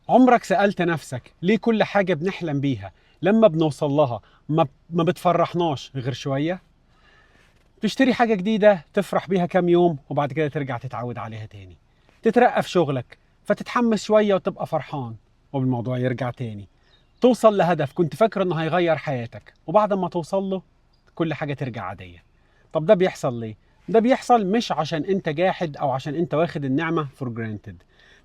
عمرك سألت نفسك ليه كل حاجة بنحلم بيها لما بنوصل لها ما بتفرحناش غير شوية؟ تشتري حاجة جديدة تفرح بيها كام يوم وبعد كده ترجع تتعود عليها تاني. تترقى في شغلك فتتحمس شوية وتبقى فرحان والموضوع يرجع تاني. توصل لهدف كنت فاكر انه هيغير حياتك وبعد ما توصل له كل حاجة ترجع عادية. طب ده بيحصل ليه؟ ده بيحصل مش عشان انت جاحد او عشان انت واخد النعمة for granted.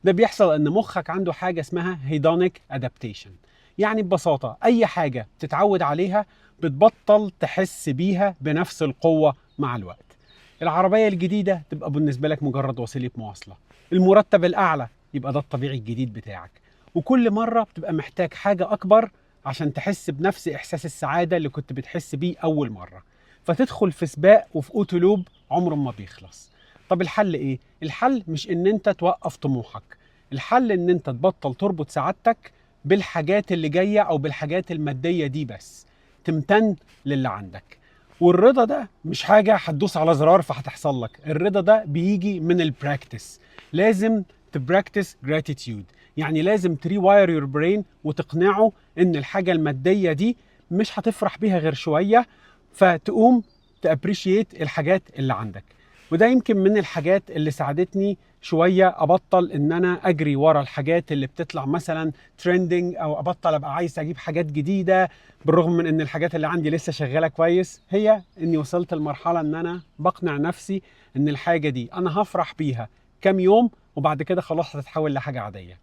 ده بيحصل ان مخك عنده حاجة اسمها hedonic adaptation. يعني ببساطة اي حاجة تتعود عليها بتبطل تحس بيها بنفس القوة مع الوقت. العربية الجديدة تبقى بالنسبة لك مجرد وسيلة مواصلة. المرتب الأعلى يبقى ده الطبيعي الجديد بتاعك. وكل مرة بتبقى محتاج حاجة أكبر عشان تحس بنفس إحساس السعادة اللي كنت بتحس بيه أول مرة. فتدخل في سباق وفي أوتولوب عمره ما بيخلص. طب الحل إيه؟ الحل مش إن أنت توقف طموحك. الحل إن أنت تبطل تربط سعادتك بالحاجات اللي جاية أو بالحاجات المادية دي بس. تمتن للي عندك. والرضا ده مش حاجة هتدوس على زرار فهتحصل لك. الرضا ده بيجي من البراكتس. لازم تبراكتس gratitude. يعني لازم تريواير يور برين وتقنعه ان الحاجة المادية دي مش هتفرح بيها غير شوية، فتقوم تابريشيت الحاجات اللي عندك. وده يمكن من الحاجات اللي ساعدتني شوية أبطل إن أنا أجري ورا الحاجات اللي بتطلع مثلا ترندنج، أو أبطل أبقى عايز أجيب حاجات جديدة بالرغم من إن الحاجات اللي عندي لسه شغالة كويس. هي إني وصلت لمرحلة إن أنا بقنع نفسي إن الحاجة دي أنا هفرح بيها كام يوم وبعد كده خلاص هتتحول لحاجة عادية.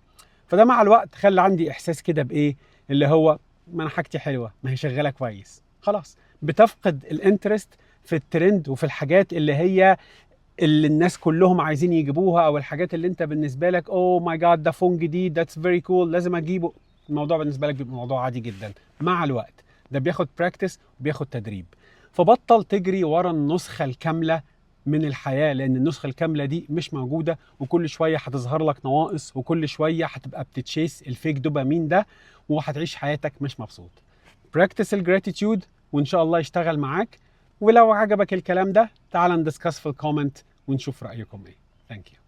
فده مع الوقت خلى عندي إحساس كده بإيه اللي هو ما أنا حاجتي حلوة، ما هي شغالة كويس خلاص. بتفقد الانترست في الترند وفي الحاجات اللي الناس كلهم عايزين يجيبوها، او الحاجات اللي انت بالنسبه لك اوه ماي جاد ده فون جديد ذاتس فيري كول لازم اجيبه. الموضوع بالنسبه لك بيبقى موضوع عادي جدا مع الوقت. ده بياخد براكتس وبياخد تدريب. فبطل تجري ورا النسخه الكامله من الحياه، لان النسخه الكامله دي مش موجوده، وكل شويه هتظهر لك نواقص، وكل شويه هتبقى بتتشيس الفيك دوبامين ده وهتعيش حياتك مش مبسوط. براكتس الجراتيتيود وان شاء الله يشتغل معاك. ولو عجبك الكلام ده تعال ندسكس في الكومنت ونشوف رأيكم ايه. ثانك يو.